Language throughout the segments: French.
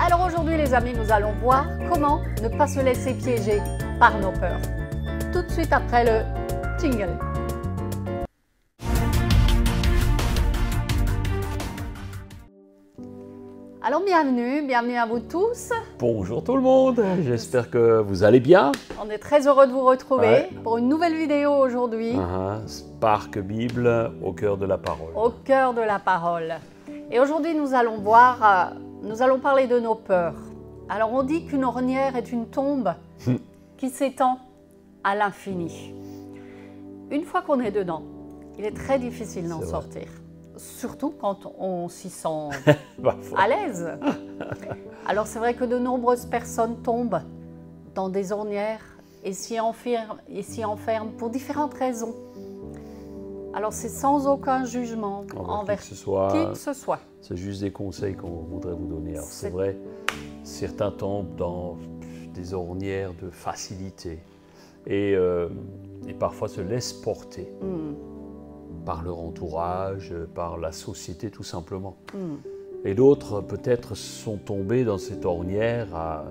Alors aujourd'hui les amis, nous allons voir comment ne pas se laisser piéger par nos peurs. Tout de suite après le jingle. Alors bienvenue à vous tous. Bonjour tout le monde, j'espère que vous allez bien. On est très heureux de vous retrouver pour une nouvelle vidéo aujourd'hui. Spark Bible au cœur de la parole. Au cœur de la parole. Et aujourd'hui nous allons parler de nos peurs. Alors on dit qu'une ornière est une tombe qui s'étend à l'infini. Une fois qu'on est dedans, il est très difficile d'en sortir. Surtout quand on s'y sent à l'aise. Alors c'est vrai que de nombreuses personnes tombent dans des ornières et s'y enferment pour différentes raisons. Alors c'est sans aucun jugement envers qui que ce soit. C'est juste des conseils qu'on voudrait vous donner. Alors c'est vrai, certains tombent dans des ornières de facilité et parfois se laissent porter. Par leur entourage, par la société tout simplement. Et d'autres peut-être sont tombés dans cette ornière à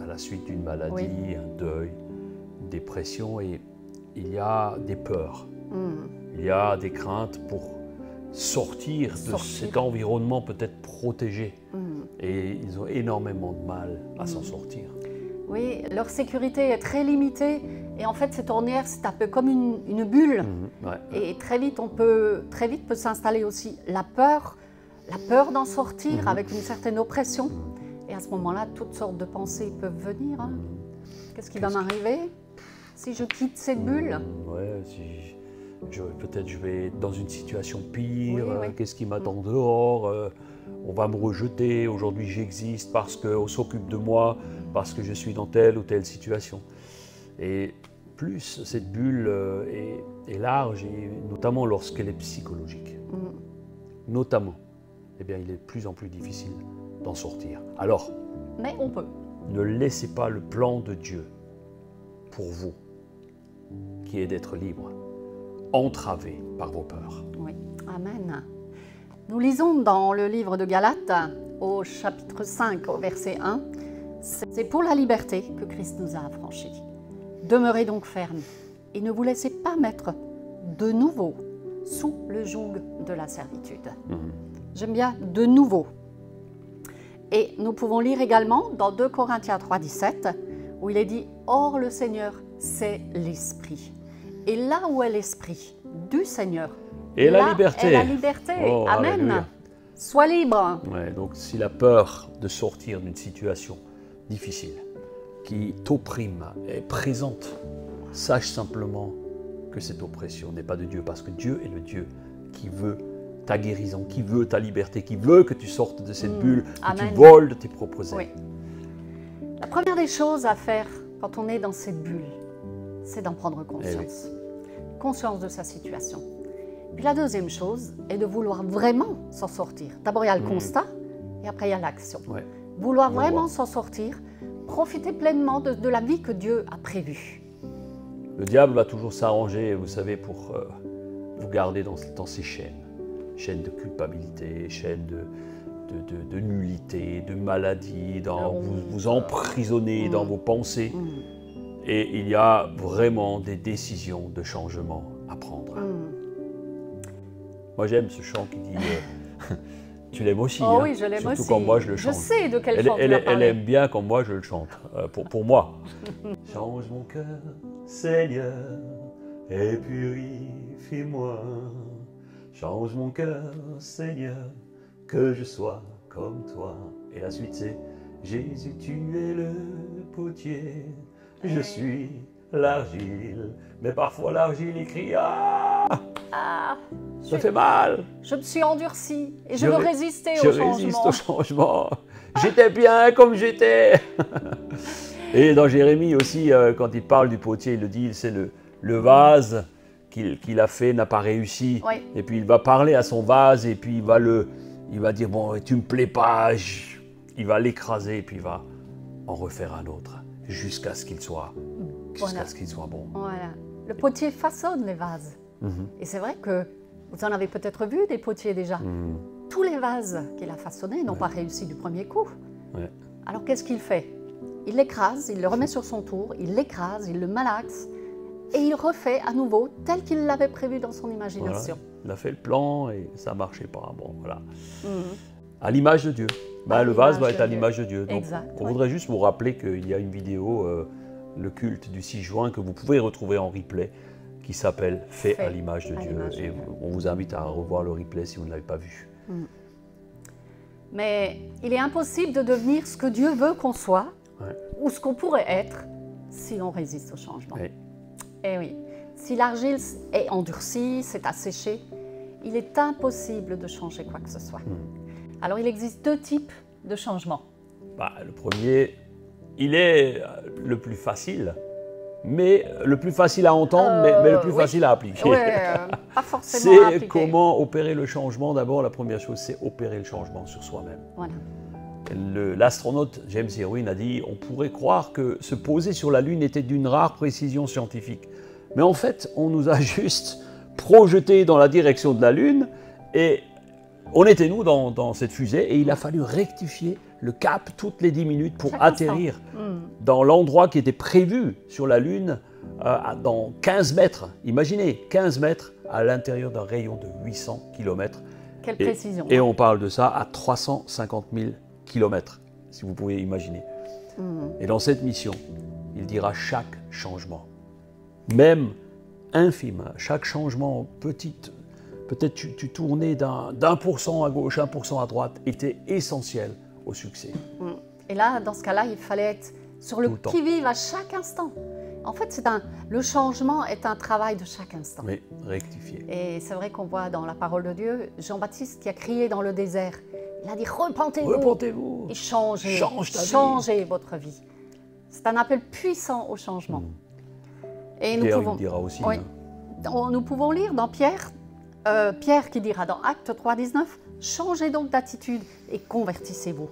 la suite d'une maladie, un deuil, une dépression, et il y a des peurs, il y a des craintes pour sortir de cet environnement peut-être protégé. Et ils ont énormément de mal à s'en sortir. Oui, leur sécurité est très limitée. Et en fait, cette ornière, c'est un peu comme une bulle. Et très vite peut s'installer aussi la peur d'en sortir avec une certaine oppression. Et à ce moment-là, toutes sortes de pensées peuvent venir. Qu'est-ce qui va m'arriver si je quitte cette bulle? Peut-être je vais être dans une situation pire. Qu'est-ce qui m'attend dehors? On va me rejeter. Aujourd'hui, j'existe parce qu'on s'occupe de moi, parce que je suis dans telle ou telle situation. Et plus cette bulle est large, et notamment lorsqu'elle est psychologique, notamment, eh bien, il est de plus en plus difficile d'en sortir. Alors, mais on peut. Ne laissez pas le plan de Dieu pour vous, qui est d'être libre, entravé par vos peurs. Oui, amen. Nous lisons dans le livre de Galates, au chapitre 5, au verset 1, c'est pour la liberté que Christ nous a affranchis. Demeurez donc fermes et ne vous laissez pas mettre de nouveau sous le joug de la servitude. J'aime bien « de nouveau ». Et nous pouvons lire également dans 2 Corinthiens 3, 17, où il est dit « Or le Seigneur, c'est l'Esprit. Et là où est l'Esprit du Seigneur, et la liberté. Est la liberté. Oh, amen. Alléluia. Sois libre. » Donc si la peur de sortir d'une situation difficile, qui t'opprime, est présente, sache simplement que cette oppression n'est pas de Dieu, parce que Dieu est le Dieu qui veut ta guérison, qui veut ta liberté, qui veut que tu sortes de cette bulle, que tu voles de tes propres ailes. La première des choses à faire quand on est dans cette bulle, c'est d'en prendre conscience. Conscience de sa situation. Puis la deuxième chose est de vouloir vraiment s'en sortir. D'abord, il y a le constat et après, il y a l'action. Vouloir vraiment s'en sortir, profiter pleinement de la vie que Dieu a prévue. Le diable va toujours s'arranger, vous savez, pour vous garder dans ces chaînes. Chaînes de culpabilité, chaînes de nullité, de maladie, vous emprisonner dans vos pensées. Et il y a vraiment des décisions de changement à prendre. Moi, j'aime ce chant qui dit... Tu l'aimes aussi, oh, oui, je l'aime aussi. Surtout quand moi je le chante. Je sais de quel chant tu vas parler. Elle aime bien quand moi je le chante, pour moi. Change mon cœur, Seigneur, et purifie-moi. Change mon cœur, Seigneur, que je sois comme toi. Et la suite c'est Jésus, tu es le potier, je suis l'argile. Mais parfois l'argile il crie ça fait mal. Je me suis endurcie et je veux résister au changement. Je résiste au changement. J'étais bien comme j'étais. Et dans Jérémie aussi, quand il parle du potier, il le dit, c'est le vase qu'il a fait n'a pas réussi. Et puis il va parler à son vase et puis il va dire, bon, tu me plais pas. Il va l'écraser et puis il va en refaire un autre jusqu'à ce qu'il soit bon. Voilà. Le potier façonne les vases. Et c'est vrai que vous en avez peut-être vu des potiers déjà. Tous les vases qu'il a façonnés n'ont pas réussi du premier coup. Alors qu'est-ce qu'il fait? Il l'écrase, il le remet sur son tour, il l'écrase, il le malaxe et il refait à nouveau tel qu'il l'avait prévu dans son imagination. Voilà. Il a fait le plan et ça ne marchait pas. Bon, voilà. À l'image de Dieu. Le vase va être à l'image de Dieu. Donc, exact, on voudrait juste vous rappeler qu'il y a une vidéo, le culte du 6 juin, que vous pouvez retrouver en replay, qui s'appelle « Fait à l'image de Dieu ». Et on vous invite à revoir le replay si vous ne l'avez pas vu. Mais il est impossible de devenir ce que Dieu veut qu'on soit, ou ce qu'on pourrait être, si on résiste au changement. Oui. Eh oui, si l'argile est endurcie, s'est asséchée, il est impossible de changer quoi que ce soit. Alors il existe 2 types de changements. Le premier, il est le plus facile, mais le plus facile à entendre, mais le plus facile à appliquer. Pas forcément à appliquer. C'est comment opérer le changement. D'abord, la première chose, c'est opérer le changement sur soi-même. Voilà. L'astronaute James Irwin a dit « On pourrait croire que se poser sur la Lune était d'une rare précision scientifique. Mais en fait, on nous a juste projeté dans la direction de la Lune et on était nous dans cette fusée et il a fallu rectifier le cap toutes les 10 minutes pour atterrir dans l'endroit qui était prévu sur la Lune dans 15 mètres. Imaginez, 15 mètres à l'intérieur d'un rayon de 800 km. Quelle précision. Et on parle de ça à 350 000 km, si vous pouvez imaginer. Et dans cette mission, il dira chaque changement, même infime, chaque changement petit, peut-être tu tournais d'1% à gauche, 1% à droite, était essentiel au succès. Et là, dans ce cas-là, il fallait être sur le qui-vive à chaque instant. En fait, le changement est un travail de chaque instant. Oui, rectifier. Et c'est vrai qu'on voit dans la parole de Dieu, Jean-Baptiste qui a crié dans le désert, il a dit « Repentez-vous et changez votre vie ». C'est un appel puissant au changement. Et Pierre le dira aussi. Oui, nous pouvons lire dans Pierre, Pierre qui dira dans Actes 3,19 « Changez donc d'attitude et convertissez-vous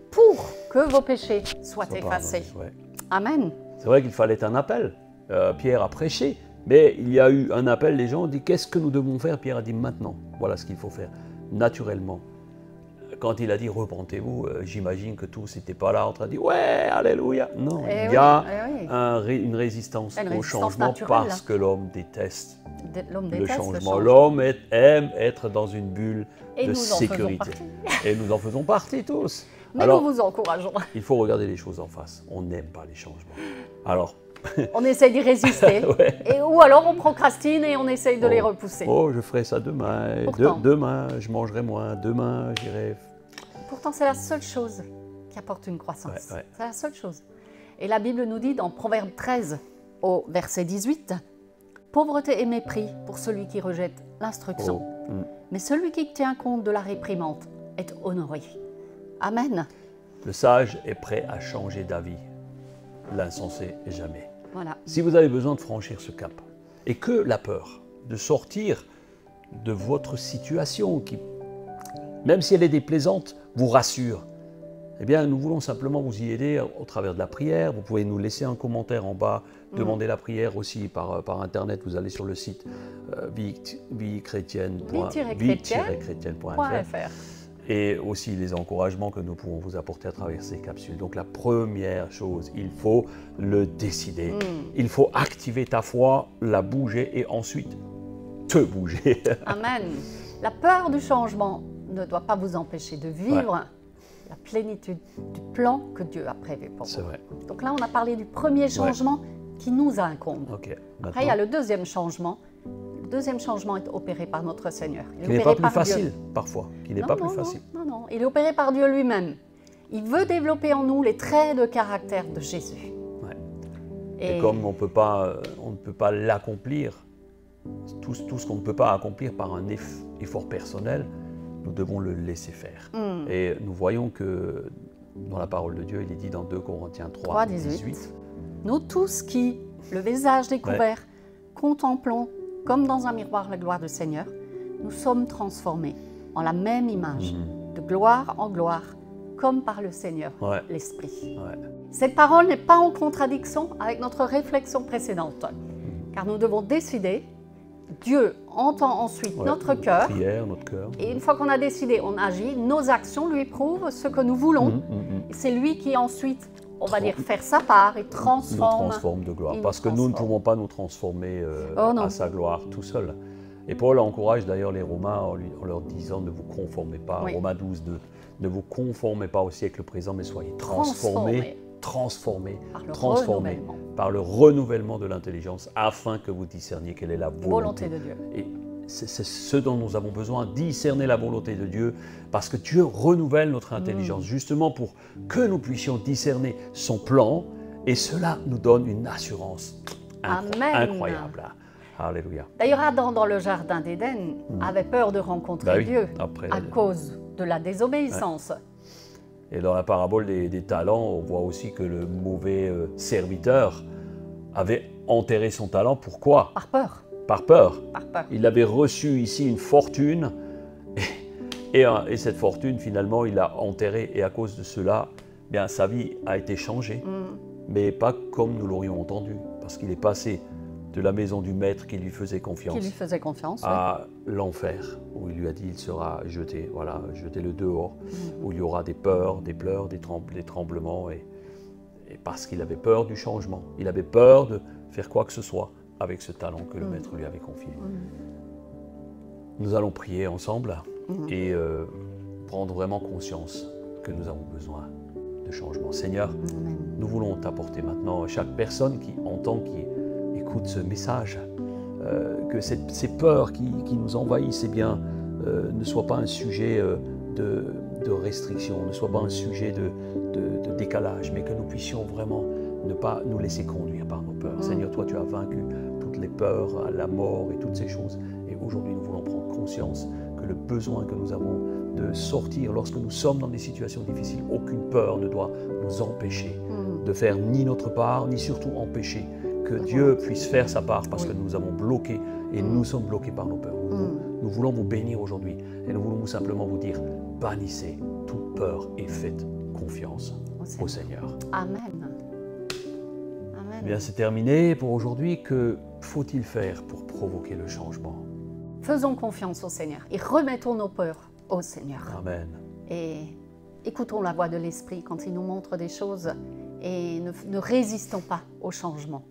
pour que vos péchés soient effacés. » Amen. C'est vrai qu'il fallait un appel. Pierre a prêché, mais il y a eu un appel. Les gens ont dit « Qu'est-ce que nous devons faire ?» Pierre a dit « Maintenant, voilà ce qu'il faut faire, naturellement. » Quand il a dit « Repentez-vous », j'imagine que tous n'étaient pas là en train de dire « Ouais, alléluia ». Non, il y a une résistance au changement parce que l'homme déteste le changement. L'homme aime être dans une bulle de sécurité. Et nous en faisons partie tous. Mais alors, nous vous encourageons. Il faut regarder les choses en face. On n'aime pas les changements. Alors, on essaie d'y résister. Ou alors on procrastine et on essaye de les repousser. Oh, je ferai ça demain. Demain, je mangerai moins. Demain, j'irai. Pourtant, c'est la seule chose qui apporte une croissance. C'est la seule chose. Et la Bible nous dit dans Proverbe 13, au verset 18, « Pauvreté et mépris pour celui qui rejette l'instruction. Mais celui qui tient compte de la réprimande est honoré. » Amen. Le sage est prêt à changer d'avis. L'insensé, jamais. Voilà. Si vous avez besoin de franchir ce cap, et que la peur de sortir de votre situation, qui, même si elle est déplaisante, vous rassure, eh bien, nous voulons simplement vous y aider au travers de la prière. Vous pouvez nous laisser un commentaire en bas, demander la prière aussi par Internet. Vous allez sur le site vie-chrétienne.fr. Et aussi les encouragements que nous pouvons vous apporter à travers ces capsules. Donc la première chose, il faut le décider. Il faut activer ta foi, la bouger et ensuite te bouger. Amen. La peur du changement ne doit pas vous empêcher de vivre la plénitude du plan que Dieu a prévu pour vous. C'est vrai. Donc là, on a parlé du premier changement qui nous incombe. Après, il y a le deuxième changement. Le deuxième changement est opéré par notre Seigneur. Qui n'est pas plus facile, parfois. Qui n'est pas plus facile. Non. Il est opéré par Dieu lui-même. Il veut développer en nous les traits de caractère de Jésus. Et comme on ne peut pas l'accomplir, tout ce qu'on ne peut pas accomplir par un effort personnel, nous devons le laisser faire. Et nous voyons que dans la parole de Dieu, il est dit dans 2 Corinthiens 3, 18. Nous tous qui, le visage découvert, contemplons comme dans un miroir la gloire du Seigneur, nous sommes transformés en la même image, de gloire en gloire, comme par le Seigneur, l'Esprit. Cette parole n'est pas en contradiction avec notre réflexion précédente, car nous devons décider Dieu entend ensuite notre cœur. Prière, notre cœur. Et une fois qu'on a décidé, on agit. Nos actions lui prouvent ce que nous voulons. Et c'est lui qui ensuite, on va dire, faire sa part et transforme. Nous transforme de gloire. Parce que nous ne pouvons pas nous transformer à sa gloire tout seul. Et Paul encourage d'ailleurs les Romains en leur disant, ne vous conformez pas, Romains 12, 2, ne vous conformez pas au siècle présent, mais soyez transformés par le renouvellement de l'intelligence, afin que vous discerniez quelle est la volonté de Dieu. Et c'est ce dont nous avons besoin, discerner la volonté de Dieu, parce que Dieu renouvelle notre intelligence, justement pour que nous puissions discerner son plan, et cela nous donne une assurance incroyable. Alléluia. D'ailleurs, Adam, dans le jardin d'Éden, avait peur de rencontrer Dieu à cause de la désobéissance. Et dans la parabole des talents, on voit aussi que le mauvais serviteur avait enterré son talent. Pourquoi? Par peur. Par peur. Par peur. Il avait reçu ici une fortune et cette fortune, finalement, il l'a enterrée. Et à cause de cela, bien, sa vie a été changée, mais pas comme nous l'aurions entendu, parce qu'il est passé de la maison du maître qui lui faisait confiance, à l'enfer, où il lui a dit il sera jeté, voilà, jetez-le dehors, où il y aura des peurs, des pleurs, des tremblements, et parce qu'il avait peur du changement, il avait peur de faire quoi que ce soit avec ce talent que le maître lui avait confié. Nous allons prier ensemble et prendre vraiment conscience que nous avons besoin de changement. Seigneur, nous voulons t'apporter maintenant chaque personne qui entend, qui écoute ce message, que ces peurs qui nous envahissent, ne soient pas un sujet de restriction, ne soient pas un sujet de décalage, mais que nous puissions vraiment ne pas nous laisser conduire par nos peurs. Seigneur, toi tu as vaincu toutes les peurs, la mort et toutes ces choses. Et aujourd'hui nous voulons prendre conscience que le besoin que nous avons de sortir lorsque nous sommes dans des situations difficiles, aucune peur ne doit nous empêcher de faire ni notre part, ni surtout empêcher que Dieu puisse faire sa part, parce que nous avons bloqué et nous sommes bloqués par nos peurs. Nous voulons vous bénir aujourd'hui et nous voulons simplement vous dire, bannissez toute peur et faites confiance au Seigneur. Amen. Amen. Bien, c'est terminé pour aujourd'hui. Que faut-il faire pour provoquer le changement? Faisons confiance au Seigneur et remettons nos peurs au Seigneur. Amen. Et écoutons la voix de l'Esprit quand il nous montre des choses et ne résistons pas au changement,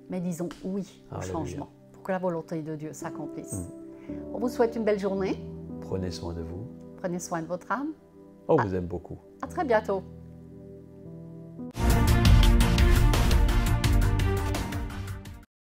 mais disons oui au changement pour que la volonté de Dieu s'accomplisse. On vous souhaite une belle journée. Prenez soin de vous. Prenez soin de votre âme. On vous aime beaucoup. À très bientôt.